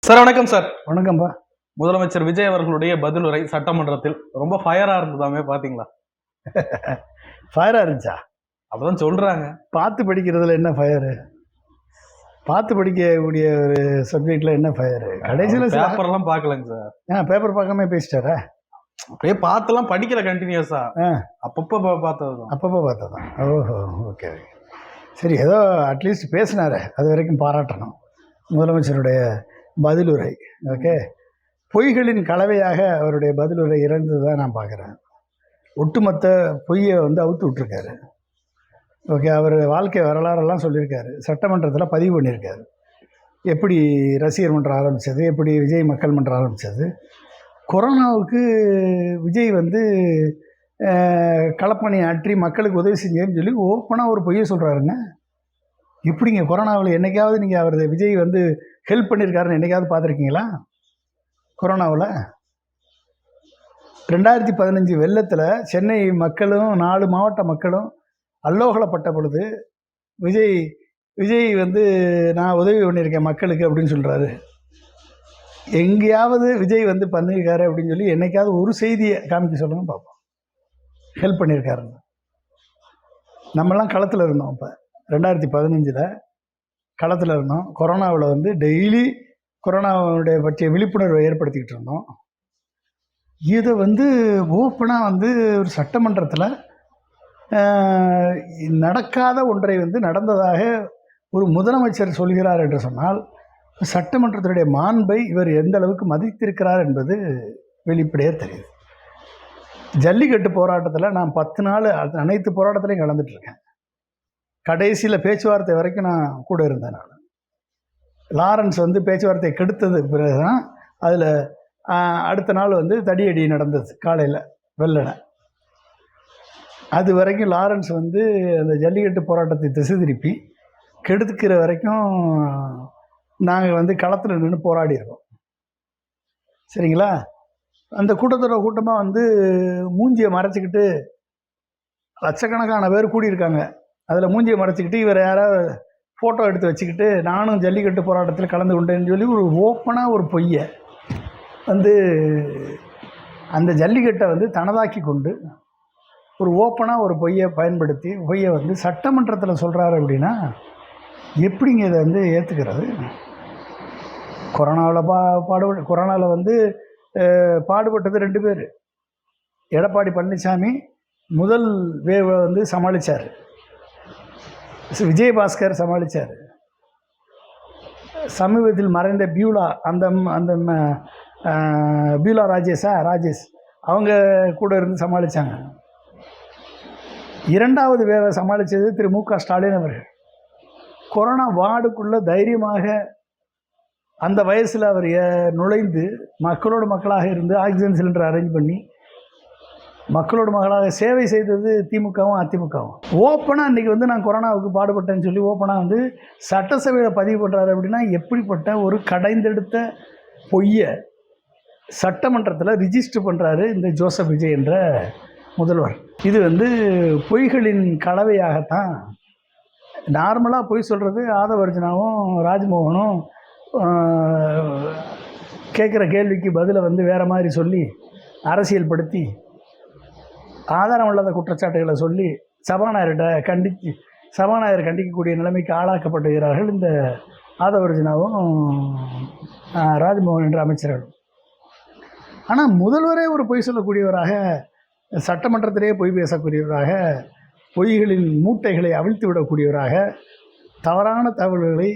Sir வணக்கம் sir. வணக்கம்பா. முதலமைச்சர் விஜய் அவர்களுடைய பதிலுரை சட்டமன்றத்தில் ரொம்ப ஃபயரா இருந்ததாமே, பாத்தீங்களா? ஃபயரா இருந்துச்சா? அப்படிதான் சொல்றாங்க. பார்த்து படிக்கிறதுல என்ன ஃபயரு? பார்த்து படிக்கக்கூடிய ஒரு சப்ஜெக்ட்ல என்ன ஃபயரு? கடைசியில் பேப்பர்லாம் பார்க்கலங்க சார். பேப்பர் பார்க்காம பேசிட்டாரா? அப்படியே பார்த்துலாம் படிக்கல கண்டினியூஸா. அப்பப்போ பார்த்ததுதான். அப்பப்போ பார்த்ததான். ஓஹோ, ஓகே. சரி, ஏதோ அட்லீஸ்ட் பேசினாரு, அது வரைக்கும் பாராட்டணும் முதலமைச்சருடைய பதிலுரை. ஓகே, பொய்களின் கலவையாக அவருடைய பதிலுரை இறந்தது தான் நான் பார்க்குறேன். ஒட்டுமொத்த பொய்யை அவுத்து விட்டுருக்காரு. ஓகே, அவர் வாழ்க்கை வரலாறெல்லாம் சொல்லியிருக்காரு, சட்டமன்றத்தில் பதிவு பண்ணியிருக்காரு. எப்படி ரசிகர் மன்றம் ஆரம்பித்தது, எப்படி விஜய் மக்கள் மன்றம் ஆரம்பித்தது, கொரோனாவுக்கு விஜய் களப்பணி ஆற்றி மக்களுக்கு உதவி செஞ்சேன்னு சொல்லி ஓப்பனாக ஒரு பொய்யை சொல்கிறாருங்க. எப்படிங்க கொரோனாவில் என்றைக்காவது நீங்கள் அவர் விஜய் ஹெல்ப் பண்ணியிருக்காருன்னு என்றைக்காவது பார்த்துருக்கீங்களா? கொரோனாவில் 2015 வெள்ளத்தில் சென்னை மக்களும் 4 மாவட்ட மக்களும் அல்லோகலப்பட்ட பொழுது விஜய் நான் உதவி பண்ணியிருக்கேன் மக்களுக்கு அப்படின்னு சொல்கிறாரு. எங்கேயாவது விஜய் பண்ணியிருக்காரு அப்படின்னு சொல்லி என்னைக்காவது ஒரு செய்தியை காமிக்க சொல்லுங்க பார்ப்போம். ஹெல்ப் பண்ணியிருக்காருன்னு. நம்மெல்லாம் களத்தில் இருந்தோம். இப்போ 2015 களத்தில் இருந்தோம். கொரோனாவில் டெய்லி கொரோனாவுடைய பற்றிய விழிப்புணர்வை ஏற்படுத்திக்கிட்டு இருந்தோம். இதை ஓப்பனாக ஒரு சட்டமன்றத்தில் நடக்காத ஒன்றை நடந்ததாக ஒரு முதலமைச்சர் சொல்கிறார் என்று சொன்னால் சட்டமன்றத்தினுடைய மாண்பை இவர் எந்த அளவுக்கு மதித்திருக்கிறார் என்பது வெளிப்படையாக தெரியுது. ஜல்லிக்கட்டு போராட்டத்தில் நான் 10 நாள் அனைத்து போராட்டத்திலையும் கலந்துட்டுருக்கேன். கடைசியில் பேச்சுவார்த்தை வரைக்கும் நான் கூட இருந்தேன். நான் லாரன்ஸ் பேச்சுவார்த்தை கெடுத்தது பிறகு தான் அதில் அடுத்த நாள் தடியடி நடந்தது காலையில் வெள்ளனை. அது வரைக்கும் லாரன்ஸ் அந்த ஜல்லிக்கட்டு போராட்டத்தை திசை திருப்பி கெடுத்துக்கிற வரைக்கும் நாங்கள் களத்தில் நின்று போராடி இருக்கோம். சரிங்களா? அந்த கூட்டமாக மூஞ்சியை மறைச்சிக்கிட்டு லட்சக்கணக்கான பேர் கூடியிருக்காங்க. அதில் மூஞ்சியை மறைச்சிக்கிட்டு இவர் யாராவது ஃபோட்டோ எடுத்து வச்சுக்கிட்டு நானும் ஜல்லிக்கட்டு போராட்டத்தில் கலந்து கொண்டேன்னு சொல்லி ஒரு ஓப்பனாக ஒரு பொய்யை அந்த ஜல்லிக்கட்டை தனதாக்கி கொண்டு ஒரு ஓப்பனாக ஒரு பொய்யை பயன்படுத்தி பொய்யை சட்டமன்றத்தில் சொல்கிறாரு அப்படின்னா எப்படிங்க இதை ஏற்றுக்கிறது? கொரோனாவில் கொரோனாவில் பாடுபட்டது 2 பேர். எடப்பாடி பழனிசாமி முதல் வேவை சமாளித்தார். விஜயபாஸ்கர் சமாளித்தார். சமீபத்தில் மறைந்த பியூலா அந்த பியூலா ராஜேஷ் அவங்க கூட இருந்து சமாளித்தாங்க. 2வது வேவை சமாளித்தது திரு மு க ஸ்டாலின் அவர்கள். கொரோனா வார்டுக்குள்ளே தைரியமாக அந்த வயசில் அவர் நுழைந்து மக்களோட மக்களாக இருந்து ஆக்சிஜன் சிலிண்டர் அரேஞ்ச் பண்ணி மக்களோட மக்களாக சேவை செய்தது திமுகவும் அதிமுகவும். ஓப்பனாக இன்றைக்கி நான் கொரோனாவுக்கு பாடுபட்டேன்னு சொல்லி ஓப்பனாக சட்டசபையில் பதிவு பண்ணுறாரு அப்படின்னா எப்படிப்பட்ட ஒரு கடைந்தெடுத்த பொய்யை சட்டமன்றத்தில் ரிஜிஸ்டர் பண்ணுறாரு இந்த ஜோசப் விஜய் என்ற முதல்வர். இது பொய்களின் கலவையாகத்தான். நார்மலாக பொய் சொல்கிறது ஆதவர்ஜனாவும் ராஜ்மோகனும் கேட்குற கேள்விக்கு பதிலை வேறு மாதிரி சொல்லி அரசியல் படுத்தி ஆதாரம் இல்லாத குற்றச்சாட்டுகளை சொல்லி சபாநாயகர் கண்டிக்கக்கூடிய நிலைமைக்கு ஆளாக்கப்பட்டுகிறார்கள் இந்த ஆதவர்ஜனாவும் ராஜ்மோகன் என்ற அமைச்சர்கள். ஆனால் முதல்வரே ஒரு பொய் சொல்லக்கூடியவராக, சட்டமன்றத்திலே பொய் பேசக்கூடியவராக, பொய்களின் மூட்டைகளை அவிழ்த்து விடக்கூடியவராக, தவறான தகவல்களை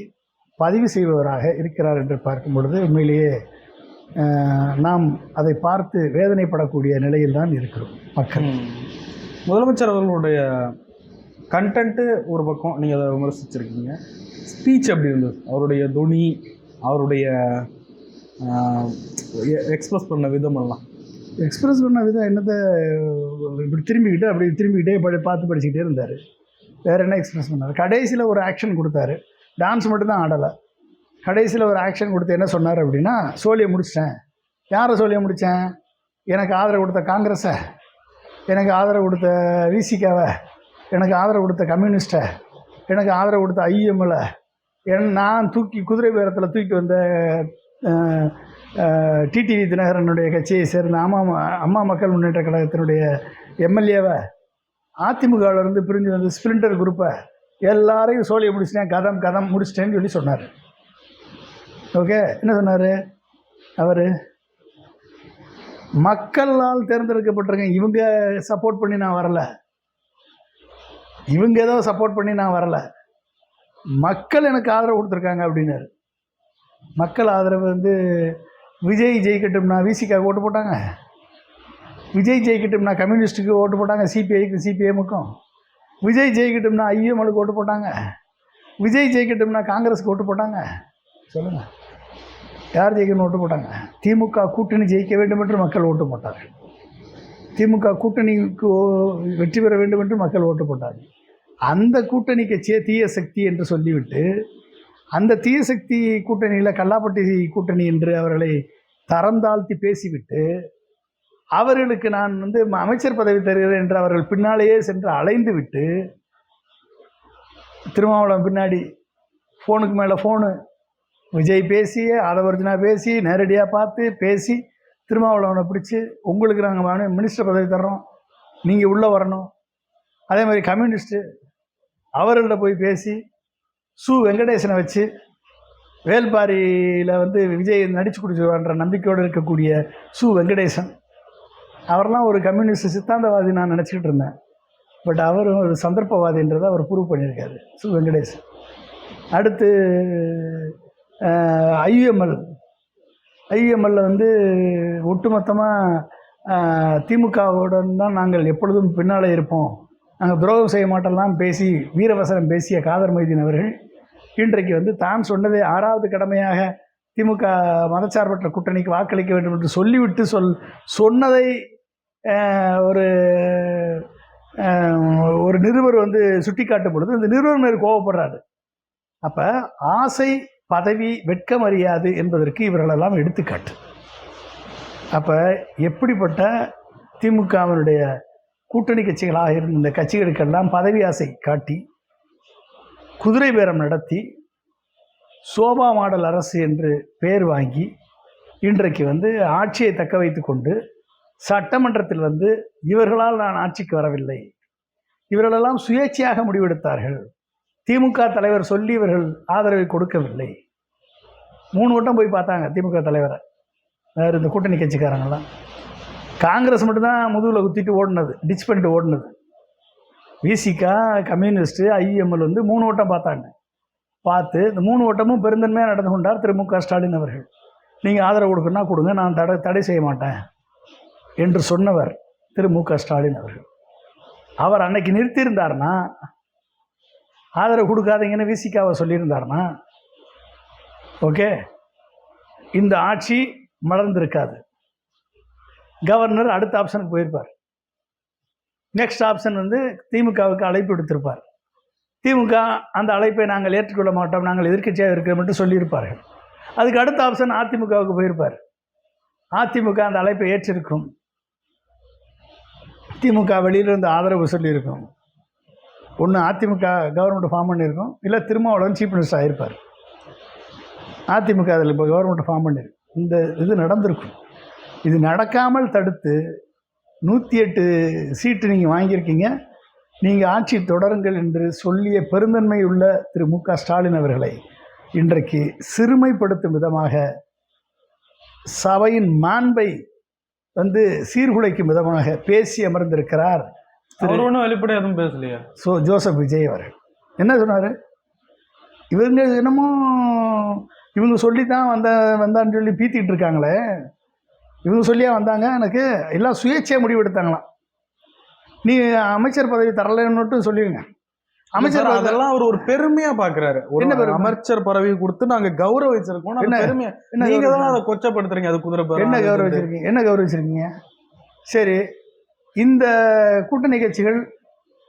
பதிவு செய்பவராக இருக்கிறார் என்று பார்க்கும் பொழுது உண்மையிலேயே நாம் அதை பார்த்து வேதனைப்படக்கூடிய நிலையில் தான் இருக்கிறோம் மக்கள். முதலமைச்சர் அவர்களுடைய கண்டென்ட்டு ஒரு பக்கம் நீங்கள் அதை விமர்சிச்சிருக்கீங்க. ஸ்பீச் அப்படி இருந்தது, அவருடைய துணி, அவருடைய எக்ஸ்பிரஸ் பண்ண விதமெல்லாம். எக்ஸ்பிரஸ் பண்ண விதம் என்னத்தை இப்படி திரும்பிக்கிட்டே பார்த்து படிச்சுக்கிட்டே இருந்தார். வேறு என்ன எக்ஸ்பிரஸ் பண்ணார்? கடைசியில் ஒரு ஆக்ஷன் கொடுத்தாரு. டான்ஸ் மட்டும்தான் ஆடலை. கடைசியில் ஒரு ஆக்ஷன் கொடுத்து என்ன சொன்னார் அப்படின்னா, சோழியை முடிச்சிட்டேன். யாரை சோழியை முடித்தேன்? எனக்கு ஆதரவு கொடுத்த காங்கிரஸை, எனக்கு ஆதரவு கொடுத்த விசிகாவை, எனக்கு ஆதரவு கொடுத்த கம்யூனிஸ்ட்டை, எனக்கு ஆதரவு கொடுத்த ஐஎம்எல்லை, நான் குதிரை பேரத்தில் தூக்கி வந்த டிடிவி தினகரனுடைய கட்சியை சேர்ந்த அம்மா மக்கள் முன்னேற்ற கழகத்தினுடைய எம்எல்ஏவை அதிமுகவிலேருந்து பிரிஞ்சு வந்து ஸ்பிரிண்டர் குரூப்பை எல்லாரையும் சோழியை முடிச்சிட்டேன், கதம் முடிச்சிட்டேன்னு சொல்லி சொன்னார். ஓகே, என்ன சொன்னார் அவர்? மக்களால் தேர்ந்தெடுக்கப்பட்டிருக்கேன், இவங்க சப்போர்ட் பண்ணி நான் வரலை, இவங்க ஏதோ சப்போர்ட் பண்ணி நான் வரலை, மக்கள் எனக்கு ஆதரவு கொடுத்துருக்காங்க அப்படின்னாரு. மக்கள் ஆதரவு வந்து விஜய் ஜெயிக்கட்டும்னா விசிகாவுக்கு ஓட்டு போட்டாங்க, விஜய் ஜெயிக்கட்டும்னா கம்யூனிஸ்ட்டுக்கு ஓட்டு போட்டாங்க, சிபிஐக்கு சிபிஎம்முக்கும். விஜய் ஜெயிக்கட்டும்னா ஐஎம்எலுக்கு ஓட்டு போட்டாங்க, விஜய் ஜெயிக்கட்டும்னா காங்கிரஸுக்கு ஓட்டு போட்டாங்க. சொல்லுங்கள், யார் ஜெயிக்கணும்னு ஓட்டு போட்டாங்க? திமுக கூட்டணி ஜெயிக்க வேண்டும் என்று மக்கள் ஓட்டு போட்டார்கள். திமுக கூட்டணிக்கு வெற்றி பெற வேண்டும் என்று மக்கள் ஓட்டு போட்டார்கள். அந்த கூட்டணி கட்சியை தீய சக்தி என்று சொல்லிவிட்டு, அந்த தீய சக்தி கூட்டணியில் கல்லாப்பட்டி கூட்டணி என்று அவர்களை தரம் தாழ்த்தி பேசிவிட்டு, அவர்களுக்கு நான் வந்து அமைச்சர் பதவி தருகிறேன் என்று அவர்கள் பின்னாலேயே சென்று அலைந்து விட்டு, திருமாவளவன் பின்னாடி ஃபோனுக்கு மேலே ஃபோனு, விஜய் பேசி, ஆதவர்ஜனா பேசி, நேரடியாக பார்த்து பேசி, திருமாவளவனை பிடிச்சி உங்களுக்கு நாங்கள் மினிஸ்டர் பதவி தர்றோம், நீங்கள் உள்ளே வரணும். அதே மாதிரி கம்யூனிஸ்ட்டு அவர்கள்ட்ட போய் பேசி, சு வெங்கடேசனை வச்சு வேல்பாரியில் வந்து விஜய் நடித்து கொடுத்துருவான்ற நம்பிக்கையோடு இருக்கக்கூடிய சு வெங்கடேசன், அவரெல்லாம் ஒரு கம்யூனிஸ்ட் சித்தாந்தவாதி நான் நினச்சிக்கிட்டு இருந்தேன். பட் அவர் ஒரு சந்தர்ப்பவாதின்றதை அவர் ப்ரூவ் பண்ணியிருக்காரு சு வெங்கடேசன். அடுத்து ஐயுஎம்எல் வந்து ஒட்டுமொத்தமாக திமுகவுடன் தான் நாங்கள் எப்பொழுதும் பின்னாலே இருப்போம், நாங்கள் துரோகம் செய்ய மாட்டோம்லாம் பேசி வீரவசனம் பேசிய காதர் மைதீன் அவர்கள் இன்றைக்கு வந்து தான் சொன்னதை 6வது கடமையாக திமுக மதச்சார்பற்ற கூட்டணிக்கு வாக்களிக்க வேண்டும் என்று சொல்லிவிட்டு சொன்னதை ஒரு நிருபர் வந்து சுட்டி காட்டும் பொழுது இந்த நிருபர் மேல் கோவப்படுறாரு. அப்போ ஆசை, பதவி, வெட்கம் அறியாது என்பதற்கு இவர்களெல்லாம் எடுத்துக்காட்டு. அப்போ எப்படிப்பட்ட திமுகவினுடைய கூட்டணி கட்சிகளாக இருந்த இந்த கட்சிகளுக்கெல்லாம் பதவி ஆசை காட்டி, குதிரை பேரம் நடத்தி, சோபா மாடல் அரசு என்று பெயர் வாங்கி இன்றைக்கு வந்து ஆட்சியை தக்க வைத்து கொண்டு சட்டமன்றத்தில் வந்து இவர்களால் நான் ஆட்சிக்கு வரவில்லை, இவர்களெல்லாம் சுயேட்சையாக முடிவெடுத்தார்கள், திமுக தலைவர் சொல்லி இவர்கள் ஆதரவை கொடுக்கவில்லை. 3 வட்டம் போய் பார்த்தாங்க திமுக தலைவரை, வேறு இந்த கூட்டணி கட்சிக்காரங்களாம். காங்கிரஸ் மட்டும்தான் முதுகில் குத்திட்டு ஓடினது, டிச் பண்ணிட்டு ஓடினது. விசிகா, கம்யூனிஸ்ட்டு, ஐஎம்எல் வந்து 3 வட்டம் பார்த்தாங்க. பார்த்து இந்த 3 வட்டமும் பெருந்தன்மையாக நடந்து கொண்டார் திரு மு.க. ஸ்டாலின் அவர்கள். நீங்கள் ஆதரவு கொடுக்கணும்னா கொடுங்க, நான் தடை செய்ய மாட்டேன் என்று சொன்னவர் திரு மு.க. ஸ்டாலின் அவர்கள். அவர் அன்னைக்கு நிறுத்தியிருந்தார்னா, ஆதரவு கொடுக்காதீங்கன்னு விசிகாவை சொல்லியிருந்தார்னா, ஓகே, இந்த ஆட்சி மலர்ந்திருக்காது. கவர்னர் அடுத்த ஆப்ஷனுக்கு போயிருப்பார். நெக்ஸ்ட் ஆப்ஷன் வந்து திமுகவுக்கு அழைப்பு விடுத்திருப்பார். திமுக அந்த அழைப்பை நாங்கள் ஏற்றுக்கொள்ள மாட்டோம், நாங்கள் எதிர்க்கட்சியாக இருக்கிறோம் என்று சொல்லியிருப்பார்கள். அதுக்கு அடுத்த ஆப்ஷன் அதிமுகவுக்கு போயிருப்பார். அதிமுக அந்த அழைப்பை ஏற்றிருக்கும், திமுக வெளியிலிருந்து ஆதரவு சொல்லியிருக்கும். ஒன்று அதிமுக கவர்மெண்ட் ஃபார்ம் பண்ணியிருக்கோம், இல்லை திருமாவளவன் சீஃப் மினிஸ்டர் ஆகிருப்பார். அதிமுக அதில் இப்போ கவர்மெண்ட் ஃபார்ம் பண்ணியிருக்கு. இந்த இது நடந்திருக்கும். இது நடக்காமல் தடுத்து 108 சீட்டு நீங்கள் வாங்கியிருக்கீங்க, நீங்கள் ஆட்சி தொடருங்கள் என்று சொல்லிய பெருந்தன்மை உள்ள திரு மு.க. ஸ்டாலின் அவர்களை இன்றைக்கு சிறுமைப்படுத்தும் விதமாக, சபையின் மாண்பை வந்து சீர்குலைக்கும் விதமாக பேசி அமர்ந்திருக்கிறார். வெளிப்படை எதுவும் பேசலையா ஜோசப் விஜய் அவர்கள். என்ன சொன்னார்? இவங்க என்னமோ இவங்க சொல்லி தான் வந்தான்னு சொல்லி பீத்திக்கிட்டு இருக்காங்களே, இவங்க சொல்லியா வந்தாங்க, எனக்கு எல்லாம் சுயேட்சையாக முடிவு எடுத்தாங்களாம். நீ அமைச்சர் பதவி தரலன்னு சொல்லிடுங்க. அமைச்சர் அதெல்லாம் அவர் ஒரு பெருமையா பாக்குறாரு. என்ன அமைச்சர் பதவி கொடுத்து நாங்க கௌரவிச்சிருக்கோம், நீங்க தான் அதை கொச்சப்படுத்துறீங்க. அது குதிரை என்ன கௌரவிச்சிருக்கீங்க? என்ன கௌரவிச்சிருக்கீங்க? சரி, இந்த கூட்டணி கட்சிகள்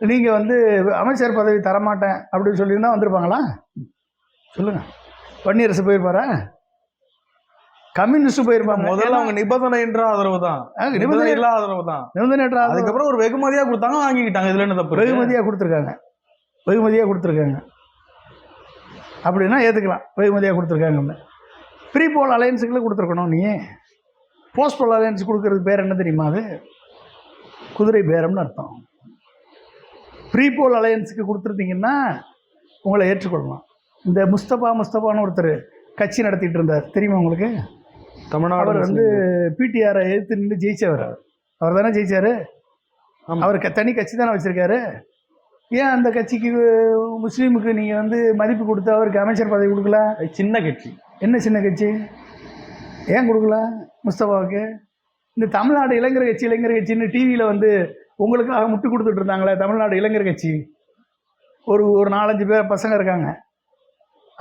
நீங்க வந்து அமைச்சர் பதவி தரமாட்டேன் அப்படின்னு சொல்லியிருந்தா வந்திருப்பாங்களா? சொல்லுங்க. வன்னியரசு போயிருப்பாரா? கம்யூனிஸ்ட் போயிருப்பாங்க. முதல்ல அவங்க நிபந்தனைன்ற ஆதரவு தான், நிபந்தனை இல்ல ஆதரவு தான். நிபந்தனையற்ற ஆதரவு. அதுக்கப்புறம் ஒரு வெகுமதியா கொடுத்தாங்க, வாங்கிக்கிட்டாங்க. இதுல என்ன தப்பு? வெகுமதியாக கொடுத்துருக்காங்க அப்படின்னா ஏற்றுக்கலாம். வெகுமதியாக கொடுத்துருக்காங்க. ப்ரீ போல் அலையன்ஸுக்குள்ளே கொடுத்துருக்கணும். நீ போஸ்ட் போல் அலையன்ஸ் கொடுக்கறதுக்கு பேர் என்ன தெரியுமா? அது குதிரை பேரம்னு அர்த்தம். ப்ரீ போல் அலையன்ஸுக்கு கொடுத்துருந்தீங்கன்னா உங்களை ஏற்றுக்கொள்ளலாம். இந்த முஸ்தபான்னு ஒருத்தர் கட்சி நடத்திட்டு இருந்தார், தெரியுமா உங்களுக்கு? தமிழ்நாடு அவர் வந்து பிடிஆரை எதிர்த்து நின்று ஜெயிச்சவர். அவர் தானே ஜெயிச்சார். அவர் தனி கட்சி தானே வச்சுருக்காரு. ஏன் அந்த கட்சிக்கு முஸ்லீமுக்கு நீங்கள் வந்து மதிப்பு கொடுத்து அவருக்கு அமைச்சர் பதவி கொடுக்கல? சின்ன கட்சி. என்ன சின்ன கட்சி? ஏன் கொடுக்கல முஸ்தபாவுக்கு? இந்த தமிழ்நாடு இளைஞர் கட்சின்னு டிவியில் வந்து உங்களுக்காக முட்டு கொடுத்துட்டு இருந்தாங்களே, தமிழ்நாடு இளைஞர் கட்சி, ஒரு 4-5 பேர் பசங்க இருக்காங்க.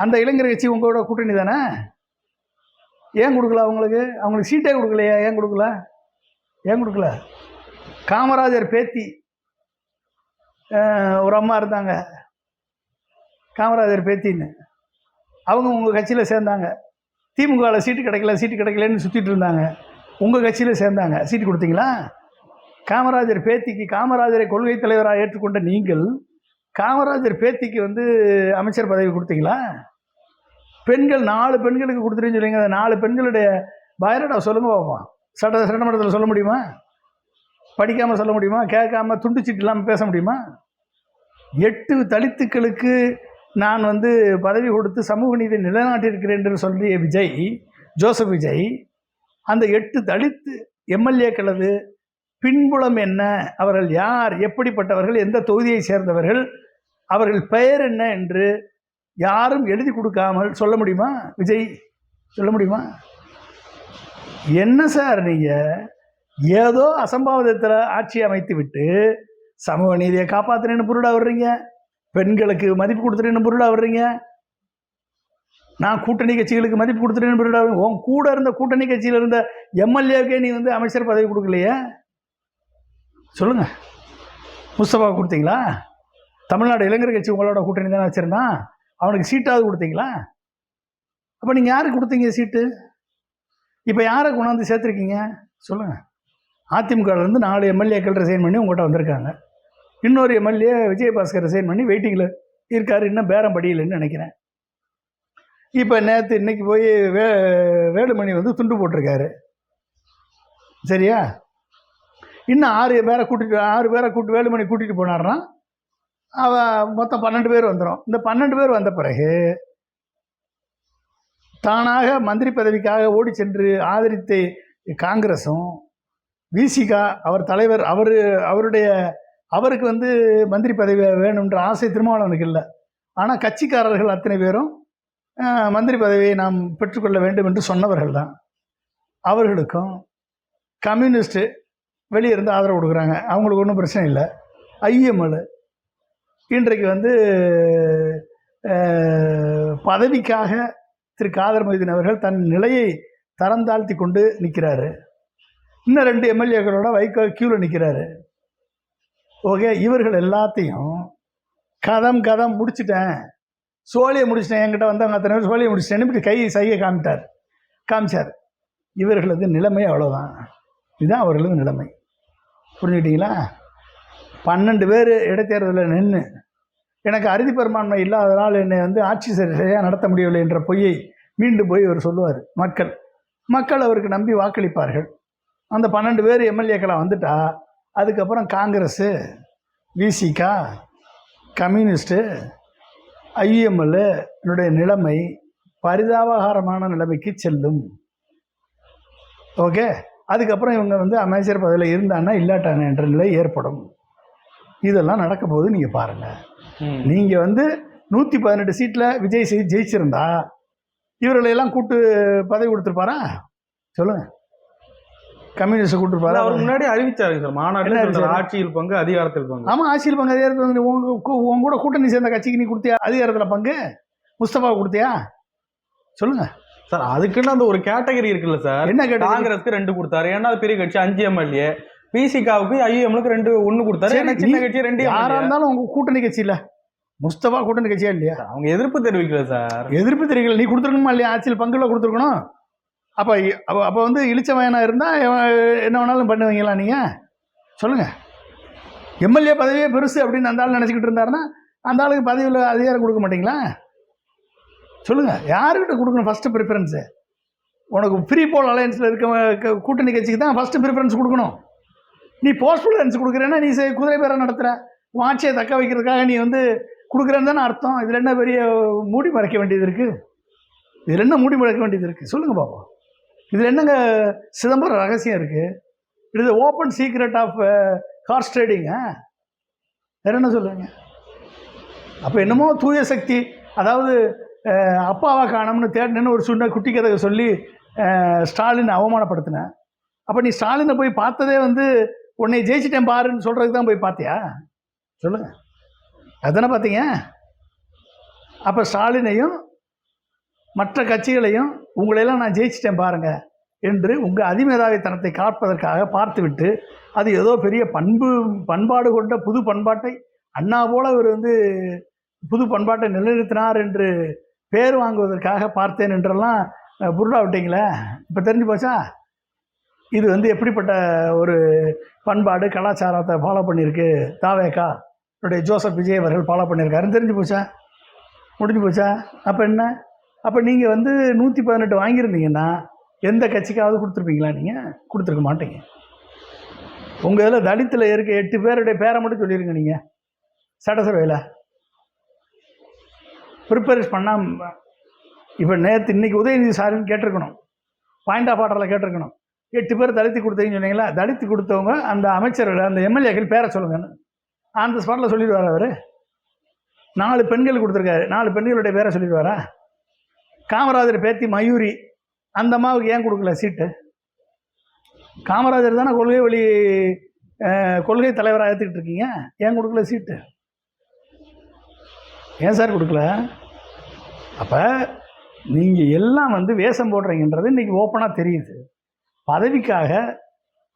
அந்த இளைஞர் கட்சி உங்களோட கூட்டணி தானே? ஏன் கொடுக்கல அவங்களுக்கு சீட்டே கொடுக்கலையா? ஏன் கொடுக்கல? காமராஜர் பேத்தி ஒரு அம்மா இருந்தாங்க, காமராஜர் பேத்தின்னு. அவங்க உங்கள் கட்சியில் சேர்ந்தாங்க. திமுகவில் சீட்டு கிடைக்கலன்னு சுற்றிட்டு இருந்தாங்க. உங்கள் கட்சியில் சேர்ந்தாங்க. சீட்டு கொடுத்தீங்களா? காமராஜர் பேத்திக்கு, காமராஜரை கொள்கை தலைவராக ஏற்றுக்கொண்ட நீங்கள் காமராஜர் பேத்திக்கு வந்து அமைச்சர் பதவி கொடுத்தீங்களா? பெண்கள் 4 பெண்களுக்கு கொடுத்துருன்னு சொல்லுங்க. அந்த 4 பெண்களுடைய பயோடேட்டா சொல்லுங்க பார்ப்போம். சட்டமன்றத்தில் சொல்ல முடியுமா? படிக்காமல் சொல்ல முடியுமா? கேட்காம துண்டுச்சீட்டு இல்லாமல் பேச முடியுமா? 8 தலித்துக்களுக்கு நான் வந்து பதவி கொடுத்து சமூக நீதி நிலைநாட்டியிருக்கிறேன் என்று சொல்லிய ஜோசப் விஜய் அந்த 8 தலித்து எம்எல்ஏக்களது பின்புலம் என்ன, அவர்கள் யார், எப்படிப்பட்டவர்கள், எந்த தொகுதியை சேர்ந்தவர்கள், அவர்கள் பெயர் என்ன என்று யாரும் எழுதி கொடுக்காமல் சொல்ல முடியுமா? விஜய் சொல்ல முடியுமா? என்ன சார் நீங்கள் ஏதோ அசம்பாவிதத்தில் ஆட்சி அமைத்து விட்டு சமூக நீதியை காப்பாற்றுறேன்னு பொருளாக வர்றீங்க, பெண்களுக்கு மதிப்பு கொடுத்துறேன்னு பொருளாக வர்றீங்க, நான் கூட்டணி கட்சிகளுக்கு மதிப்பு கொடுத்துறேன்னு பொருளாக. உன் கூட இருந்த கூட்டணி கட்சியில் இருந்த எம்எல்ஏக்கே நீ வந்து அமைச்சர் பதவி கொடுக்கலையே, சொல்லுங்கள். முஸ்தபா கொடுத்தீங்களா? தமிழ்நாடு இளைஞர் கட்சி உங்களோட கூட்டணி தானே வச்சுருந்தான், அவனுக்கு சீட்டாவது கொடுத்தீங்களா? அப்போ நீங்கள் யாருக்கு கொடுத்தீங்க சீட்டு? இப்போ யாரை கொண்டாந்து சேர்த்துருக்கீங்க சொல்லுங்கள். அதிமுகலேருந்து 4 எம்எல்ஏக்கள் ரிசைன் பண்ணி உங்கள்கிட்ட வந்திருக்காங்க. இன்னொரு எம்எல்ஏ விஜயபாஸ்கர் ரிசைன் பண்ணி வெயிட்டிங்கில் இருக்கார், இன்னும் பேரம் படியில்லைன்னு நினைக்கிறேன். இப்போ இன்னைக்கு போய் வேலுமணி வந்து துண்டு போட்டிருக்காரு, சரியா? இன்னும் 6 பேரை கூப்பிட்டு வேலுமணி கூட்டிகிட்டு போனார்னா மொத்தம் 12 பேர் வந்துடும். இந்த 12 பேர் வந்த பிறகு தானாக மந்திரி பதவிக்காக ஓடி சென்று ஆதரித்த காங்கிரஸும் விசிகா அவர் தலைவர் அவருக்கு வந்து மந்திரி பதவி வேணுன்ற ஆசை திருமாவளவனுக்கு இல்லை. ஆனால் கட்சிக்காரர்கள் அத்தனை பேரும் மந்திரி பதவியை நாம் பெற்றுக்கொள்ள வேண்டும் என்று சொன்னவர்கள் தான். அவர்களுக்கும் கம்யூனிஸ்ட்டு வெளியே இருந்து ஆதரவு கொடுக்குறாங்க, அவங்களுக்கு ஒன்றும் பிரச்சனை இல்லை. ஐஎம்எல் இன்றைக்கு வந்து பதவிக்காக திரு காதர் மொய்தீன் அவர்கள் தன் நிலையை தரம் தாழ்த்தி கொண்டு நிற்கிறாரு. இன்னும் 2 எம்எல்ஏக்களோட வைகோ கியூவில் நிற்கிறாரு. ஓகே, இவர்கள் எல்லாத்தையும் கதம் முடிச்சிட்டேன், சோழியை முடிச்சிட்டேன், என்கிட்ட வந்தவங்க அத்தனை பேர் சோழியை முடிச்சிட்டேன்னு இப்படி சைகை காமிச்சார். இவர்களது நிலைமை அவ்வளோதான். இதுதான் அவர்களது நிலைமை. புரிஞ்சுக்கிட்டீங்களா? 12 பேர் இடைத்தேர்தலில் நின்று எனக்கு அறுதி பெரும்பான்மை இல்லாததால் என்னை வந்து ஆட்சி சரியாக நடத்த முடியவில்லை என்ற பொய்யை மீண்டும் போய் அவர் சொல்லுவார். மக்கள் அவருக்கு நம்பி வாக்களிப்பார்கள். அந்த 12 பேர் எம்எல்ஏக்களாக வந்துட்டா அதுக்கப்புறம் காங்கிரஸு, விசிகா, கம்யூனிஸ்ட்டு, ஐஎம்எல் என்னுடைய நிலைமை பரிதாபகரமான நிலைமைக்கு செல்லும். ஓகே, அதுக்கப்புறம் இவங்க வந்து அமைச்சர் பதவியில் இருந்தான்னா இல்லாட்டானே என்ற நிலை ஏற்படும். இதெல்லாம் நடக்க போது நீங்கள் பாருங்கள். நீங்கள் வந்து 118 சீட்டில் விஜய் ஜெயிச்சிருந்தா இவர்களையெல்லாம் கூட்டு பதவி கொடுத்துருப்பாரா சொல்லுங்கள்? கம்யூனிஸ்ட் கூட்டிருப்பாரு. அவர் முன்னாடி அறிவிச்சாருங்க சார் மாநாட்டில் ஆட்சியில் பங்கு அதிகாரத்தில் பங்கு. ஆமாம், ஆட்சியில் பங்கு அதிகாரத்தில். உங்க கூட கூட்டணி சேர்ந்த கட்சிக்கு நீ கொடுத்தியா அதிகாரத்தில் பங்கு? முஸ்தபா கொடுத்தியா சொல்லுங்க சார்? அதுக்குன்னு அந்த ஒரு கேட்டகரி இருக்குல்ல சார். என்ன கேட்டகரி? காங்கிரஸ்க்கு 2 கொடுத்தாரு, ஏன்னா பெரிய கட்சி 5 எம்எல்ஏ. பிசிகாவுக்கு ஐஎம்எலுக்கு 1 கொடுத்தாரு, சின்ன கட்சி 2. யாரா இருந்தாலும் உங்க கூட்டணி கட்சி இல்ல. முஸ்தபா கூட்டணி கட்சியா இல்லையா? அவங்க எதிர்ப்பு தெரிவிக்கல சார். எதிர்ப்பு தெரிவிக்கல, நீ கொடுத்துருக்கணுமா இல்லையா? ஆட்சியில் பங்குல கொடுத்துருக்கணும். அப்போ வந்து இளிச்சவயனா இருந்தால் என்ன வேணாலும் பண்ணுவீங்களா நீங்கள் சொல்லுங்கள்? எம்எல்ஏ பதவியே பெருசு அப்படின்னு அந்த ஆள் நினச்சிக்கிட்டு இருந்தாருன்னா அந்த ஆளுக்கு பதவியில் அதிகாரம் கொடுக்க மாட்டிங்களா சொல்லுங்கள்? யாருக்கிட்ட கொடுக்கணும் ஃபஸ்ட்டு ப்ரிஃபரன்ஸு? உனக்கு ஃப்ரீ போல் அலையன்ஸில் இருக்க கூட்டணி கட்சிக்கு தான் ஃபஸ்ட்டு ப்ரிஃபரன்ஸ் கொடுக்கணும். நீ போஸ்ட் அலையன்ஸ் கொடுக்குறேன்னா நீ குதிரை பேரம் நடத்துகிற, ஆட்சியை தக்க வைக்கிறதுக்காக நீ வந்து கொடுக்குறேன்னு தானே அர்த்தம். இதில் என்ன பெரிய மூடி மறைக்க வேண்டியது இருக்குது? இதில் என்ன மூடி மறைக்க வேண்டியது இருக்குது? சொல்லுங்கள் பாப்போம். இதில் என்னங்க சிதம்பரம் ரகசியம் இருக்குது? It is open secret of horse trading. வேறு என்ன சொல்லுங்க? அப்போ என்னமோ தூய சக்தி, அதாவது அப்பாவை காணோம்னு தேடினேன்னு ஒரு சின்ன குட்டி கதை சொல்லி ஸ்டாலின் அவமானப்படுத்தினேன். அப்போ நீ ஸ்டாலினை போய் பார்த்ததே வந்து உன்னை ஜெயிச்சிட்டேன் பாருன்னு சொல்கிறதுக்கு தான் போய் பார்த்தியா? சொல்லுங்கள், அதுதானே பார்த்தீங்க? அப்போ ஸ்டாலினையும் மற்ற கட்சிகளையும் உங்களையெல்லாம் நான் ஜெயிச்சிட்டேன் பாருங்கள் என்று உங்கள் அதிமேதாவித்தனத்தை காப்பதற்காக பார்த்துவிட்டு, அது ஏதோ பெரிய பண்பாடு கொண்ட புது பண்பாட்டை அண்ணா போல அவர் வந்து புது பண்பாட்டை நிலைநிறுத்தினார் என்று பேர் வாங்குவதற்காக பார்த்தேன் என்றெல்லாம் புருடா விட்டீங்களே. இப்போ தெரிஞ்சு போச்சா இது வந்து எப்படிப்பட்ட ஒரு பண்பாடு கலாச்சாரத்தை ஃபாலோ பண்ணியிருக்கு தாவேக்கா ஜோசப் விஜய் அவர்கள் ஃபாலோ பண்ணியிருக்காருன்னு தெரிஞ்சு போச்சா? முடிஞ்சு போச்சா? அப்போ என்ன? அப்போ நீங்கள் வந்து 118 வாங்கியிருந்தீங்கன்னா எந்த கட்சிக்காவது கொடுத்துருப்பீங்களா? நீங்கள் கொடுத்துருக்க மாட்டீங்க. உங்கள் இதில் தலித்தில் இருக்க 8 பேருடைய பேரை மட்டும் சொல்லிடுங்க. நீங்கள் சட்டசபையில் ப்ரிப்பேர் பண்ணாமல் இப்போ இன்னைக்கு உதயநிதி சாருன்னு கேட்டிருக்கணும், பாயிண்ட் ஆஃப் ஆர்டரில் கேட்டிருக்கணும். 8 பேர் தலித்து கொடுத்தீங்கன்னு சொன்னீங்களா? தலித்து கொடுத்தவங்க அந்த அமைச்சர்கள் அந்த எம்எல்ஏக்கள் பேரை சொல்லுங்கன்னு அந்த ஸ்பாட்டில் சொல்லிடுவார். அவர் 4 பெண்கள் கொடுத்துருக்காரு, 4 பெண்களுடைய பேரை சொல்லிடுவாரா? காமராஜர் பேத்தி மயூரி, அந்த அம்மாவுக்கு ஏன் கொடுக்கல சீட்டு? காமராஜர் தானே கொள்கை தலைவராக ஏற்றுக்கிட்டு இருக்கீங்க, ஏன் கொடுக்கல சீட்டு? ஏன் சார் கொடுக்கல? அப்போ நீங்கள் எல்லாம் வந்து வேஷம் போடுறீங்கன்றது இன்றைக்கி ஓப்பனாக தெரியுது. பதவிக்காக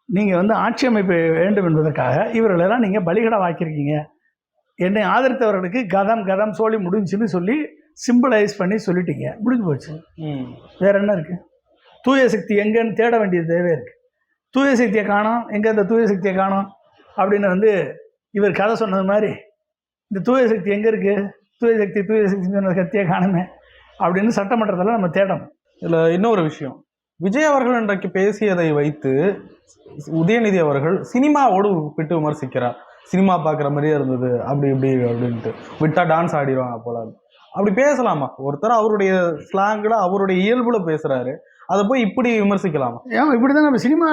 நீங்கள் வந்து ஆட்சி அமைப்பு வேண்டும் என்பதற்காக இவர்களெல்லாம் நீங்கள் பலிகடா வாக்கியிருக்கீங்க. என்னை ஆதரித்தவர்களுக்கு கதம் சோழி முடிஞ்சுன்னு சொல்லி சிம்பிளைஸ் பண்ணி சொல்லிட்டீங்க, முடிஞ்சு போச்சு. வேறு என்ன இருக்குது? தூய சக்தி எங்கேன்னு தேட வேண்டியது தேவை இருக்குது. தூய சக்தியை காணோம், எங்கே இந்த தூய சக்தியை காணோம் அப்படின்னு வந்து இவர் கதை சொன்னது மாதிரி இந்த தூய சக்தி எங்கே இருக்குது? தூய சக்தி சொன்ன சக்தியை காணுமே அப்படின்னு சட்டமன்றத்தில் நம்ம தேடணும். இதில் இன்னொரு விஷயம், விஜய் அவர்கள் இன்றைக்கு பேசியதை வைத்து உதயநிதி அவர்கள் சினிமாவோடு விட்டு விமர்சிக்கிறார். சினிமா பார்க்குற மாதிரியே இருந்தது அப்படி இப்படி அப்படின்ட்டு, விட்டா டான்ஸ் ஆடிடுவாங்க போல. அப்படி பேசலாமா? ஒருத்தர் அவருடைய ஸ்லாங்கில் அவருடைய இயல்புல பேசுகிறாரு, அதை போய் இப்படி விமர்சிக்கலாமா? ஏன் இப்படி தான் நம்ம சினிமா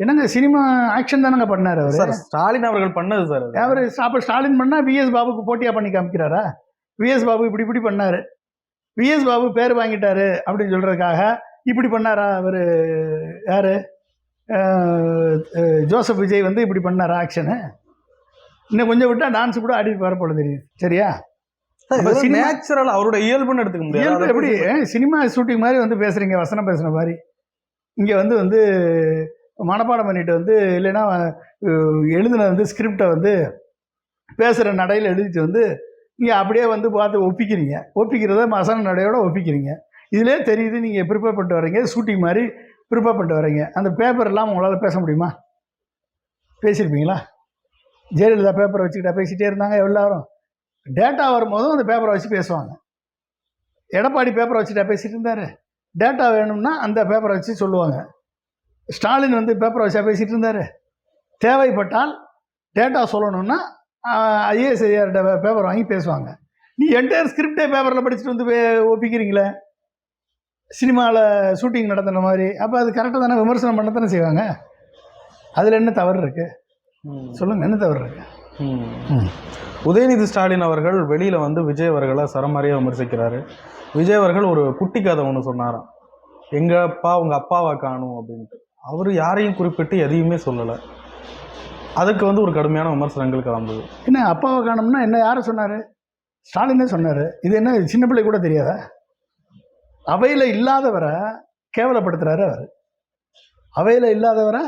என்னங்க சினிமா ஆக்ஷன் தானங்க பண்ணார் அவர். சார் ஸ்டாலின் அவர்கள் பண்ணது சார். அவர் அப்போ ஸ்டாலின் பண்ணால் விஎஸ் பாபுக்கு போட்டியாக பண்ணி காமிக்கிறாரா? விஎஸ் பாபு இப்படி பண்ணார், விஎஸ் பாபு பேர் வாங்கிட்டாரு அப்படின்னு சொல்கிறதுக்காக இப்படி பண்ணாரா அவர்? யார்? ஜோசப் விஜய் வந்து இப்படி பண்ணாரா ஆக்ஷனு? இன்னும் கொஞ்சம் விட்டால் டான்ஸ் கூட ஆடிட்டு வர போல தெரியுது. சரியா? நேச்சுரல் அவருடைய இயல்புன்னு எடுத்துக்க முடியாது. எப்படி சினிமா ஷூட்டிங் மாதிரி வந்து பேசுகிறீங்க, வசனம் பேசுகிற மாதிரி. இங்கே வந்து மனப்பாடம் பண்ணிட்டு வந்து இல்லைன்னா எழுதின வந்து ஸ்கிரிப்டை வந்து பேசுகிற நடையில் எழுதிட்டு வந்து நீங்கள் அப்படியே வந்து பார்த்து ஒப்பிக்கிறத வசன நடையோட ஒப்பிக்கிறீங்க. இதிலே தெரியுது நீங்கள் ப்ரிப்பேர் பண்ணிட்டு வரீங்க, ஷூட்டிங் மாதிரி ப்ரிப்பேர் பண்ணிட்டு வரீங்க. அந்த பேப்பர் இல்லாமல் உங்களால் பேச முடியுமா? பேசியிருப்பீங்களா? ஜெயலலிதா பேப்பரை வச்சுக்கிட்டா பேசிகிட்டே இருந்தாங்க எல்லாரும். டேட்டா வரும்போதும் அந்த பேப்பரை வச்சு பேசுவாங்க. எடப்பாடி பேப்பரை வச்சுட்டா பேசிகிட்டு இருந்தார். டேட்டா வேணும்னா அந்த பேப்பரை வச்சு சொல்லுவாங்க. ஸ்டாலின் வந்து பேப்பரை வச்சா பேசிகிட்டு இருந்தார். தேவைப்பட்டால் டேட்டா சொல்லணும்னா ஐஏஎஸ் பேப்பர் வாங்கி பேசுவாங்க. நீ என்டையர் ஸ்கிரிப்டே பேப்பரில் படிச்சுட்டு வந்து ஒப்பிக்கிறீங்களே சினிமாவில் ஷூட்டிங் நடத்துன மாதிரி. அப்போ அது கரெக்டாக தானே, விமர்சனம் பண்ண தானே செய்வாங்க. அதில் என்ன தவறு இருக்குது? சொல்லுங்கள், என்ன தவறு இருக்குது? உதயநிதி ஸ்டாலின் அவர்கள் வெளியில் வந்து விஜய் அவர்களை சரமாரியாக விமர்சிக்கிறாரு. விஜய் அவர்கள் ஒரு குட்டி கதை ஒன்று சொன்னாராம், எங்கள் அப்பா உங்கள் அப்பாவை காணும் அப்படின்ட்டு. அவர் யாரையும் குறிப்பிட்டு எதையுமே சொல்லலை. அதுக்கு வந்து ஒரு கடுமையான விமர்சனங்கள் கிளம்புது. என்ன அப்பாவை காணும்னா என்ன? யாரை சொன்னார்? ஸ்டாலினே சொன்னார். இது என்ன சின்ன பிள்ளை கூட தெரியாதா? அவையில் இல்லாதவரை கேவலப்படுத்துகிறாரு அவர். அவையில் இல்லாதவரை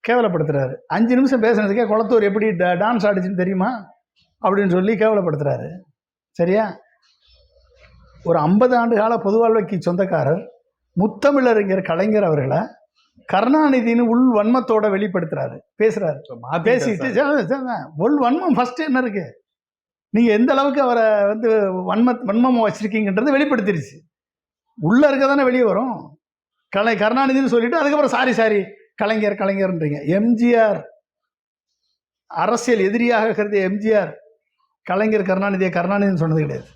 கேவலப்படுத்துகிறாரு. 5 நிமிஷம் பேசுனதுக்கே குளத்தூர் எப்படி டான்ஸ் ஆடிச்சுன்னு தெரியுமா அப்படின்னு சொல்லி கேவலப்படுத்துகிறாரு. சரியா? ஒரு 50 ஆண்டு கால பொது வாழ்க்கைக்கு சொந்தக்காரர் முத்தமிழறிஞர் கலைஞர் அவர்களை கருணாநிதினு உள் வன்மத்தோட வெளிப்படுத்துறாரு, பேசுகிறாரு. பேசிட்டு உள் வன்மம் ஃபஸ்ட்டு என்ன இருக்குது? நீங்கள் எந்த அளவுக்கு அவரை வந்து வன்மமாக வச்சுருக்கீங்கன்றது வெளிப்படுத்திடுச்சு. உள்ளே இருக்க தானே வெளியே வரும். கருணாநிதினு சொல்லிட்டு அதுக்கப்புறம் சாரி கலைஞர்ன்றீங்க. எம்ஜிஆர் அரசியல் எதிரியாக கருதிய எம்ஜிஆர் கருணாநிதின்னு சொன்னது கிடையாது,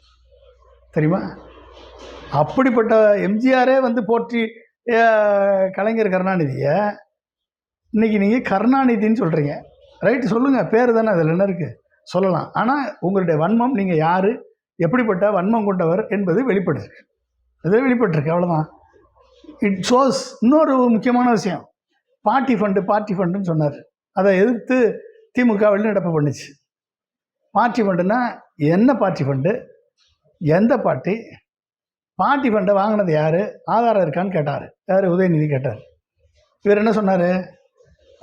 தெரியுமா? அப்படிப்பட்ட எம்ஜிஆரே வந்து போற்றி கலைஞர் கருணாநிதியை இன்னைக்கு நீங்கள் கருணாநிதின்னு சொல்கிறீங்க. ரைட்டு, சொல்லுங்கள், பேர் தானே, அதில் என்ன இருக்குது, சொல்லலாம். ஆனால் உங்களுடைய வன்மம், நீங்கள் யார், எப்படிப்பட்ட வன்மம் கொண்டவர் என்பது வெளிப்பட்டிருக்கு. இது வெளிப்பட்டிருக்கு, அவ்வளோதான். It shows. இன்னொரு முக்கியமான விஷயம், பார்ட்டி ஃபண்டுன்னு சொன்னார். அதை எதிர்த்து திமுக வெளிநடப்பு பண்ணுச்சு. பார்ட்டி ஃபண்டுன்னா என்ன? பார்ட்டி ஃபண்டு எந்த பார்ட்டி? பார்ட்டி ஃபண்டை வாங்கினது யார், ஆதாரம் இருக்கான்னு கேட்டார். யார்? உதயநிதி கேட்டார். இவர் என்ன சொன்னார்?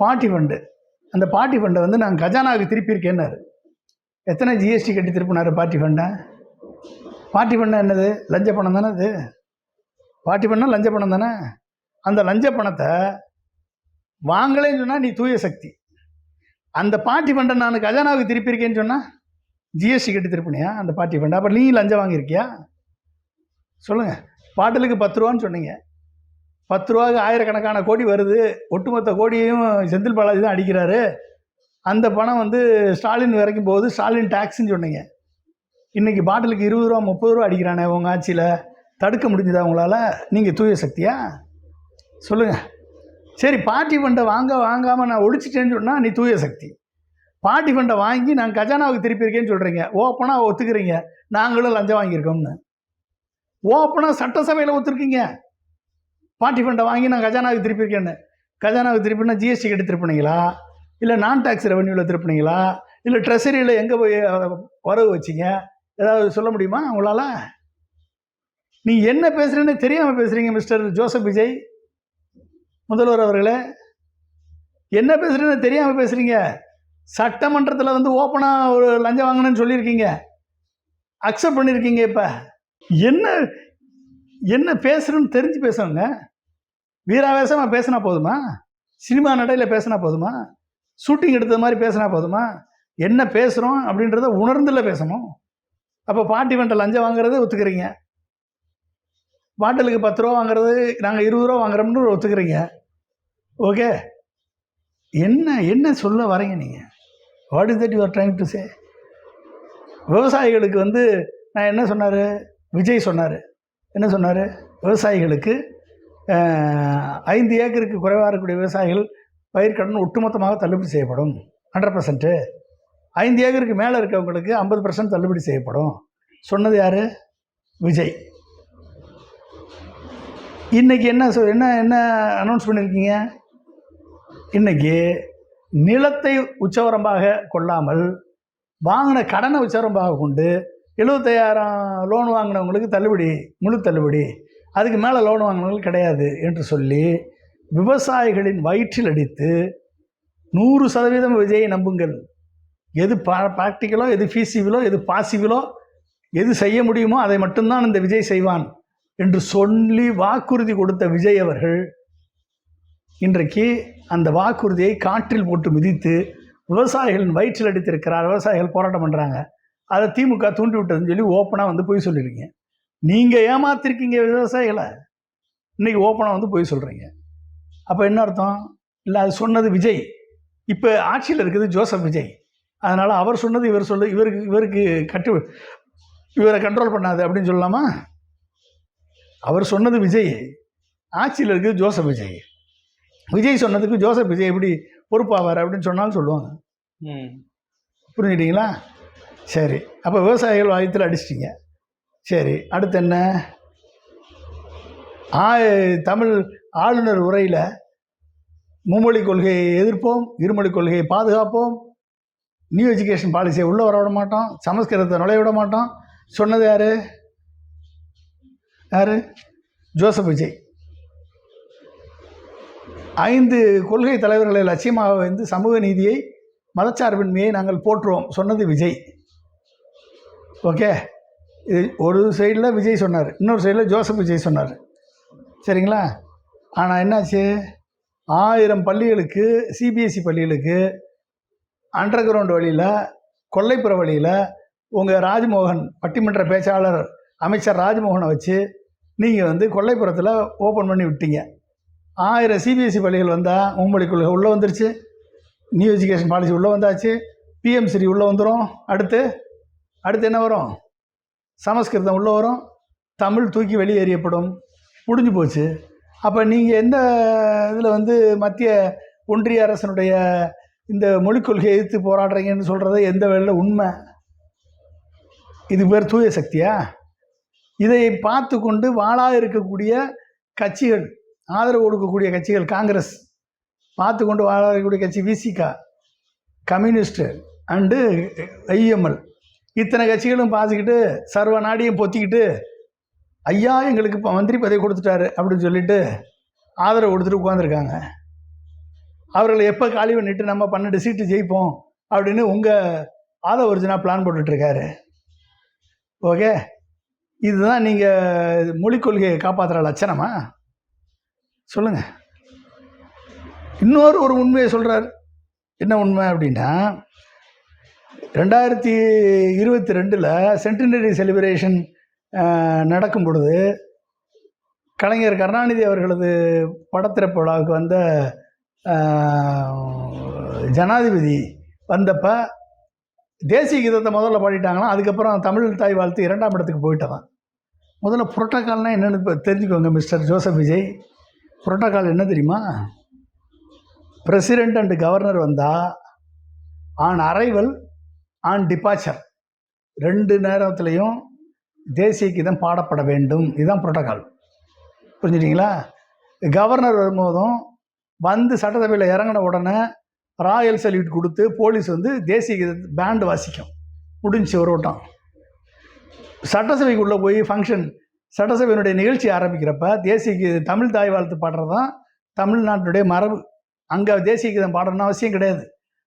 பார்ட்டி ஃபண்டு, அந்த பார்ட்டி ஃபண்டை வந்து நான் கஜானாவுக்கு திருப்பியிருக்கேன்னாரு. எத்தனை ஜிஎஸ்டி கட்டி திருப்பினார் பார்ட்டி ஃபண்டை? பார்ட்டி ஃபண்டை என்னது? லஞ்ச பணம் தானே அது. பார்ட்டி ஃபண்டா லஞ்ச பணம் தானே. அந்த லஞ்ச பணத்தை வாங்கலேன்னு சொன்னால் நீ தூய சக்தி. அந்த பார்ட்டி ஃபண்டை நான் கஜானாவுக்கு திருப்பியிருக்கேன்னு சொன்னால் ஜிஎஸ்டி கட்டி திருப்பினியா அந்த பார்ட்டி ஃபண்டை? அப்போ நீ லஞ்சம் வாங்கியிருக்கியா? சொல்லுங்கள். பாட்டிலுக்கு 10 ரூபான்னு சொன்னீங்க. 10 ரூபாய்க்கு ஆயிரக்கணக்கான கோடி வருது. ஒட்டுமொத்த கோடியையும் செந்தில் பாலாஜி தான் அடிக்கிறாரு. அந்த பணம் வந்து ஸ்டாலின் வரைக்கும் போகுது. ஸ்டாலின் டேக்ஸ்ன்னு சொன்னீங்க. இன்றைக்கி பாட்டிலுக்கு 20 ரூபா 30 ரூபா அடிக்கிறானே உங்கள் ஆட்சியில். தடுக்க முடிஞ்சுதா உங்களால்? நீங்கள் தூய சக்தியா? சொல்லுங்கள். சரி, பார்ட்டி ஃபண்டை வாங்காமல் நான் ஒழிச்சிட்டேன்னு சொன்னால் நீ தூய சக்தி. பார்ட்டி ஃபண்டை வாங்கி நான் கஜானாவுக்கு திருப்பியிருக்கேன்னு சொல்கிறீங்க. ஓப்பனாக ஒத்துக்கிறீங்க நாங்களும் லஞ்சம் வாங்கியிருக்கோம்னு. ஓப்பனாக சட்டசபையில் ஒத்துருக்கீங்க. பார்ட்டி ஃபண்டை வாங்கி நான் கஜானாவுக்கு திருப்பியிருக்கேன்னு. கஜானாவுக்கு திருப்பினா ஜிஎஸ்டி கட்டி திருப்பினீங்களா, இல்லை நான் டேக்ஸ் ரெவன்யூவில் திருப்பினீங்களா, இல்லை ட்ரெஸரியில் எங்கே போய் வரவு வச்சிங்க? ஏதாவது சொல்ல முடியுமா உங்களால்? நீ என்ன பேசுகிறேன்னு தெரியாமல் பேசுகிறீங்க மிஸ்டர் ஜோசப் விஜய் முதல்வர் அவர்களே. என்ன பேசுகிறேன்னு தெரியாமல் பேசுகிறீங்க. சட்டமன்றத்தில் வந்து ஓப்பனாக ஒரு லஞ்சம் வாங்கினேன்னு சொல்லியிருக்கீங்க, அக்செப்ட் பண்ணியிருக்கீங்க. இப்போ என்ன பேசுகிறேன்னு தெரிஞ்சு பேசுங்க. வீராவேசமாக பேசினா போதுமா? சினிமா நடையில் பேசினா போதுமா? ஷூட்டிங் எடுத்தது மாதிரி பேசினா போதுமா? என்ன பேசுகிறோம் அப்படின்றத உணர்ந்துல பேசணும். அப்போ பார்ட்டி ஃபண்டை லஞ்சம் வாங்குறத ஒத்துக்கிறீங்க. பாட்டிலுக்கு 10 ரூபா வாங்குறது நாங்கள் 20 ரூபா வாங்குறோம்னு ஒத்துக்கிறீங்க. ஓகே, என்ன சொல்ல வரீங்க நீங்கள்? What is that you are trying to say? விவசாயிகளுக்கு வந்து நான் என்ன சொன்னார் விஜய் சொன்னார், என்ன சொன்னார்? விவசாயிகளுக்கு 5 ஏக்கருக்கு குறைவாக இருக்கக்கூடிய விவசாயிகள் பயிர்க்கடன் ஒட்டுமொத்தமாக தள்ளுபடி செய்யப்படும் 100%. 5 ஏக்கருக்கு மேலே இருக்கவங்களுக்கு 50% தள்ளுபடி செய்யப்படும் சொன்னது யார்? விஜய். இன்றைக்கி என்ன அனௌன்ஸ் பண்ணியிருக்கீங்க? இன்றைக்கி நிலத்தை உச்சவரம்பாக கொள்ளாமல் வாங்கின கடனை உச்சவரம்பாக கொண்டு 75,000 லோன் வாங்கினவங்களுக்கு தள்ளுபடி, முழு தள்ளுபடி, அதுக்கு மேலே லோன் வாங்கினவங்களுக்கு கிடையாது என்று சொல்லி விவசாயிகளின் வயிற்றில் அடித்து 100% விஜயை நம்புங்கள். எது ப்ராக்டிக்கலோ, எது ஃபீஸிபிளோ, எது பாசிபிளோ, எது செய்ய முடியுமோ அதை மட்டும்தான் இந்த விஜய் செய்வான் என்று சொல்லி வாக்குறுதி கொடுத்த விஜய் அவர்கள் இன்றைக்கு அந்த வாக்குறுதியை காற்றில் போட்டு மிதித்து விவசாயிகளின் வயிற்றில் அடித்திருக்கிறார். விவசாயிகள் போராட்டம் பண்ணுறாங்க, அதை திமுக தூண்டி விட்டதுன்னு சொல்லி ஓப்பனாக வந்து போய் சொல்லியிருக்கீங்க. நீங்கள் ஏமாத்திருக்கீங்க விவசாயிகளை, இன்றைக்கி ஓப்பனாக வந்து போய் சொல்கிறீங்க. அப்போ என்ன அர்த்தம்? இல்லை, அது சொன்னது விஜய். இப்போ ஆட்சியில் இருக்குது ஜோசப் விஜய். அதனால் அவர் சொன்னது இவருக்கு இவரை கண்ட்ரோல் பண்ணாது அப்படின்னு சொல்லலாமா? அவர் சொன்னது விஜய், ஆட்சியில் இருக்குது ஜோசப் விஜய். விஜய் சொன்னதுக்கு ஜோசப் விஜய் எப்படி பொறுப்பாவார் அப்படின்னு சொன்னாலும் சொல்லுவாங்க. புரிஞ்சுக்கிட்டீங்களா? சரி, அப்போ விவசாயிகள் வாயத்தில் அடிச்சிட்டிங்க. சரி, அடுத்து என்ன? தமிழ் ஆளுநர் உரையில் மும்மொழி கொள்கையை எதிர்ப்போம், இருமொழி கொள்கையை பாதுகாப்போம், நியூ எஜுகேஷன் பாலிசியை உள்ளே வர விட மாட்டோம், சமஸ்கிருதத்தை நுழைய விட மாட்டோம் சொன்னது யார்? ஜோசப் விஜய். 5 கொள்கை தலைவர்களை லட்சியமாக வந்து சமூக நீதியை, மதச்சார்பின்மையை நாங்கள் போற்றுவோம் சொன்னது விஜய். ஓகே, இது ஒரு சைடில் விஜய் சொன்னார், இன்னொரு சைடில் ஜோசப் விஜய் சொன்னார். சரிங்களா? ஆனால் என்னாச்சு? 1000 பள்ளிகளுக்கு, சிபிஎஸ்சி பள்ளிகளுக்கு அண்டர் கிரவுண்ட் வழியில், கொல்லைப்புற வழியில் உங்கள் ராஜ்மோகன், பட்டிமன்ற பேச்சாளர் அமைச்சர் ராஜ்மோகனை வச்சு நீங்கள் வந்து கொல்லைப்புறத்தில் ஓப்பன் பண்ணி விட்டீங்க. 1000 சிபிஎஸ்சி பள்ளிகள் வந்தால் மும்மொழி கொள்கை உள்ளே வந்துருச்சு, நியூ எஜுகேஷன் பாலிசி உள்ளே வந்தாச்சு, பிஎம்சிடி உள்ளே வந்துடும். அடுத்து என்ன வரும்? சமஸ்கிருதம் உள்ளே வரும், தமிழ் தூக்கி வெளியேறியப்படும். முடிஞ்சு போச்சு. அப்போ நீங்கள் எந்த இதில் வந்து மத்திய ஒன்றிய அரசனுடைய இந்த மொழிக் கொள்கையை எதிர்த்து போராடுறீங்கன்னு சொல்கிறது எந்த வேலையில் உண்மை? இது பேர் தூய சக்தியா? இதை பார்த்து கொண்டு வாளாக இருக்கக்கூடிய கட்சிகள், ஆதரவு கொடுக்கக்கூடிய கட்சிகள், காங்கிரஸ் பார்த்து கொண்டு வாழாக இருக்கக்கூடிய கட்சி விசிகா, கம்யூனிஸ்ட்டு அண்டு ஐஎம்எல், இத்தனை கட்சிகளும் பார்த்துக்கிட்டு சர்வ நாடியும் பொத்திக்கிட்டு ஐயா எங்களுக்கு இப்போ மந்திரி பதவி கொடுத்துட்டாரு அப்படின்னு சொல்லிட்டு ஆதரவு கொடுத்துட்டு உட்காந்துருக்காங்க. அவர்களை எப்போ காலி பண்ணிட்டு நம்ம 12 சீட்டு ஜெயிப்போம் அப்படின்னு உங்கள் ஆதவர்ஜனா பிளான் போட்டுட்ருக்காரு. ஓகே, இதுதான் நீங்கள் மொழிக் கொள்கையை காப்பாற்றுற லட்சணமா? சொல்லுங்கள். இன்னொரு உண்மையை சொல்கிறார். என்ன உண்மை அப்படின்னா, 2022 சென்டினரி செலிப்ரேஷன் நடக்கும் பொழுது கலைஞர் கருணாநிதி அவர்களது படத்திறப்பு விழாவுக்கு வந்த ஜனாதிபதி வந்தப்போ தேசிய கீதத்தை முதல்ல பாடிட்டாங்களாம். அதுக்கப்புறம் தமிழ் தாய் வாழ்த்து 2ஆம் இடத்துக்கு போயிட்டதான். முதல்ல புரோட்டோக்கால்னால் என்னென்னு இப்போ தெரிஞ்சுக்கோங்க மிஸ்டர் ஜோசப் விஜய். புரோட்டோக்கால் என்ன தெரியுமா? பிரசிடெண்ட் அண்டு கவர்னர் வந்தால் ஆன் அரைவல் ஆன் டிபார்ச்சர் 2 நேரத்துலையும் தேசிய கீதம் பாடப்பட வேண்டும். இதுதான் புரோட்டோக்கால். புரிஞ்சுட்டிங்களா? கவர்னர் வரும்போதும் வந்து சட்டசபையில் இறங்கின உடனே ராயல் சல்யூட் கொடுத்து போலீஸ் வந்து தேசிய கீத பேண்டு வாசிக்கும். முடிஞ்சு ஒரு வட்டம். சட்டசபைக்குள்ளே போய் ஃபங்க்ஷன், சட்டசபையினுடைய நிகழ்ச்சி ஆரம்பிக்கிறப்ப தேசிய கீத தமிழ் தாய் வாழ்த்து பாடுறது தான் தமிழ்நாட்டுடைய மரபு. அங்கே தேசிய கீதம் பாடணும்னு அவசியம் கிடையாது.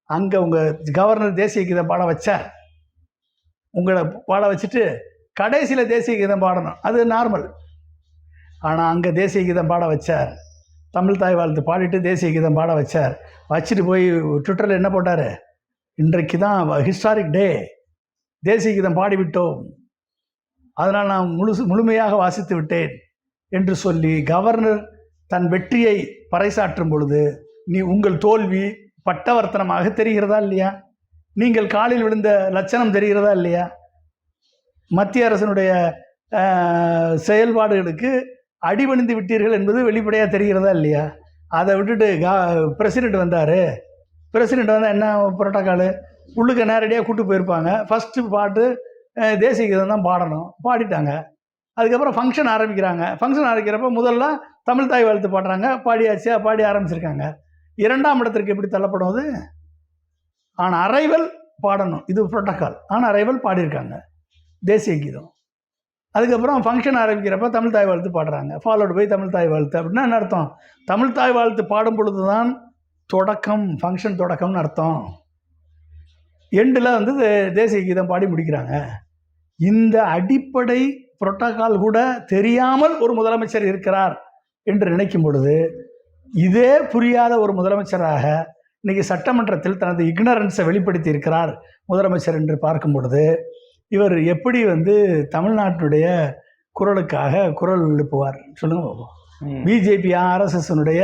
அங்கே உங்கள் கவர்னர் தேசிய கீதம் பாட வச்சார், உங்களை பாட வச்சுட்டு கடைசியில் தேசிய கீதம் பாடணும், அது நார்மல். ஆனால் அங்கே தேசிய கீதம் பாட வச்சார், தமிழ் தாய் வாழ்த்து பாடிட்டு தேசிய கீதம் பாட வச்சார். வச்சுட்டு போய் ட்விட்டரில் என்ன போட்டார்? இன்றைக்கு தான் ஹிஸ்டாரிக் டே, தேசிய கீதம் பாடிவிட்டோம், அதனால் நான் முழுமையாக வாசித்து விட்டேன் என்று சொல்லி கவர்னர் தன் வெற்றியை பறைசாற்றும் பொழுது உங்கள் தோல்வி பட்டவர்த்தனமாக தெரிகிறதா இல்லையா? நீங்கள் காலில் விழுந்த லட்சணம் தெரிகிறதா இல்லையா? மத்திய அரசனுடைய செயல்பாடுகளுக்கு அடிபணிந்து விட்டீர்கள் என்பது வெளிப்படையாக தெரிகிறதா இல்லையா? அதை விட்டுட்டு பிரசிடெண்ட் வந்தார். பிரசிடெண்ட் வந்தால் என்ன புரோட்டோக்கால்? உள்ளுக்கு நேரடியாக கூப்பிட்டு போயிருப்பாங்க. ஃபஸ்ட்டு பாட்டு தேசிய கீதம் தான் பாடணும், பாடிட்டாங்க. அதுக்கப்புறம் ஃபங்க்ஷன் ஆரம்பிக்கிறாங்க. ஃபங்க்ஷன் ஆரம்பிக்கிறப்ப முதல்ல தமிழ் தாய் வாழ்த்து பாடுறாங்க, பாடியாச்சு, பாடி ஆரம்பிச்சிருக்காங்க. 2ஆம் இடத்திற்கு எப்படி தள்ளப்படும் அது? ஆன் அரைவல் பாடணும், இது புரோட்டோக்கால். ஆன் அரைவல் பாடியிருக்காங்க தேசிய கீதம். அதுக்கப்புறம் ஃபங்க்ஷன் ஆரம்பிக்கிறப்ப தமிழ் தாய் வாழ்த்து பாடுறாங்க, ஃபாலோடு போய் தமிழ் தாய் வாழ்த்து. அப்படின்னா என்ன அர்த்தம்? தமிழ் தாய் வாழ்த்து பாடும் பொழுது தான் தொடக்கம், ஃபங்க்ஷன் தொடக்கம்னு அர்த்தம். எண்டில் வந்து தேசிய கீதம் பாடி முடிக்கிறாங்க. இந்த அடிப்படை புரோட்டோக்கால் கூட தெரியாமல் ஒரு முதலமைச்சர் இருக்கிறார் என்று நினைக்கும் பொழுது, இதே புரியாத ஒரு முதலமைச்சராக இன்றைக்கி சட்டமன்றத்தில் தனது இக்னரன்ஸை வெளிப்படுத்தி இருக்கிறார் முதலமைச்சர் என்று பார்க்கும் பொழுது, இவர் எப்படி வந்து தமிழ்நாட்டுடைய குரலுக்காக குரல் எழுப்புவார்? சொல்லுங்க பாப்போம். பிஜேபி ஆர்எஸ்எஸ்னுடைய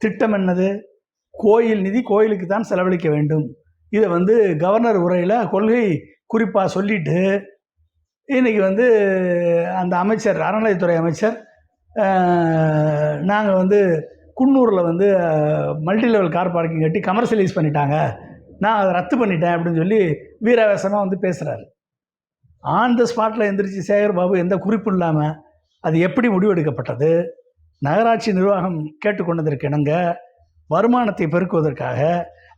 திட்டம் என்னது? கோயில் நிதி கோயிலுக்கு தான் செலவழிக்க வேண்டும். இதை வந்து கவர்னர் உரையில் கொள்கை குறிப்பாக சொல்லிட்டு இன்றைக்கி வந்து அந்த அமைச்சர், அறநிலையத்துறை அமைச்சர், நாங்கள் வந்து குன்னூரில் வந்து மல்டி லெவல் கார் பார்க்கிங் கட்டி கமர்ஷியலைஸ் பண்ணிட்டாங்க, நான் அதை ரத்து பண்ணிட்டேன் அப்படின்னு சொல்லி வீராவேசமாக வந்து பேசுகிறாரு. ஆன் த ஸ்பாட்டில் எந்திரிச்சு சேகர் பாபு எந்த குறிப்பும் இல்லாமல் அது எப்படி முடிவெடுக்கப்பட்டது? நகராட்சி நிர்வாகம் கேட்டுக்கொண்டதற்கு இணங்க வருமானத்தை பெருக்குவதற்காக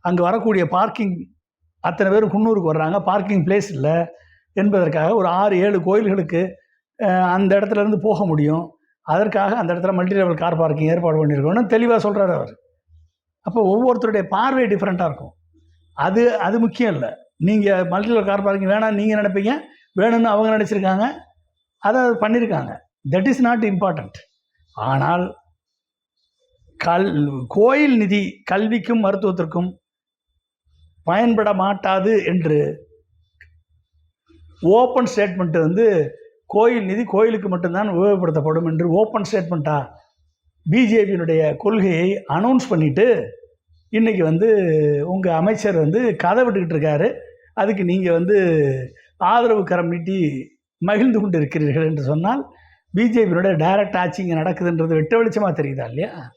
அங்கே வரக்கூடிய பார்க்கிங், அத்தனை பேர் குன்னூருக்கு வர்றாங்க, பார்க்கிங் பிளேஸ் இல்லை என்பதற்காக ஒரு 6-7 கோயில்களுக்கு அந்த இடத்துலேருந்து போக முடியும், அதற்காக அந்த இடத்துல மல்டி லெவல் கார் பார்க்கிங் ஏற்பாடு பண்ணியிருக்கோன்னு தெளிவாக சொல்கிறார் அவர். அப்போ ஒவ்வொருத்தருடைய பார்வை டிஃப்ரெண்ட்டாக இருக்கும். அது முக்கியம் இல்லை. நீங்கள் மல்டி லெவல் கார் பார்க்கிங் வேணாம்னு நீங்கள் நினைப்பீங்க, வேணும்னு அவங்க நினச்சிருக்காங்க, அதை பண்ணியிருக்காங்க. That is not important. ஆனால் கோயில் நிதி கல்விக்கும் மருத்துவத்திற்கும் பயன்பட மாட்டாது என்று ஓப்பன் ஸ்டேட்மெண்ட்டு வந்து கோயில் நிதி கோயிலுக்கு மட்டும்தான் உபயோகப்படுத்தப்படும் என்று ஓப்பன் ஸ்டேட்மெண்ட்டாக பிஜேபியினுடைய கொள்கையை அனௌன்ஸ் பண்ணிவிட்டு இன்றைக்கி வந்து உங்கள் அமைச்சர் வந்து கதை விட்டுக்கிட்டு இருக்காரு, அதுக்கு நீங்கள் வந்து ஆதரவு கரம் நீட்டி மகிழ்ந்து கொண்டு இருக்கிறீர்கள் என்று சொன்னால் பிஜேபியினுடைய டைரக்ட் ஆட்சி இங்கே நடக்குதுன்றது வெட்ட வெளிச்சமாக தெரியுதா இல்லையா?